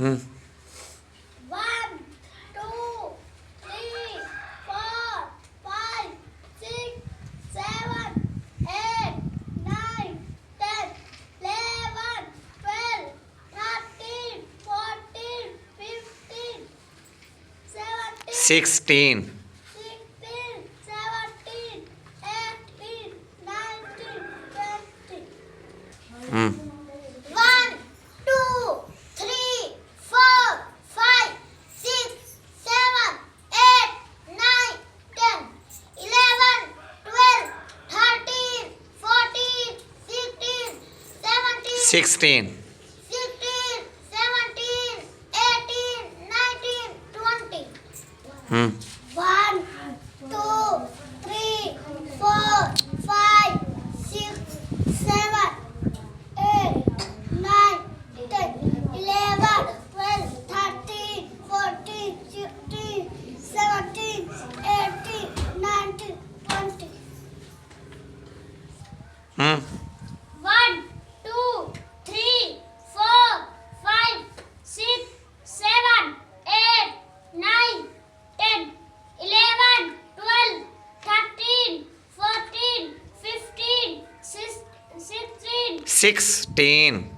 Hmm. 1, 2, 3, 4, 5, 6, 7, 8, 9, 10, 11, 12, 13, 14, 15, 17, 16. 16, 17, 18, 19, 20. Hmm. 1, 2, 3, 4, 5, 6, 7, 8, 9, 10, 11, 12, 13, 14, 15, 17, 16. 16, 17, 18, 19, 20. Hmm. 1, 2, 3, 4, 5, 6, 7, 8, 9, 10, 11, 12, 13, 14, 15, 17, 18, 19, 20. Hmm. 1, 2, 3, 4, 5, 6, 7, 8, 9, 10, 11, 12, 13, 14, 15, 16, 16.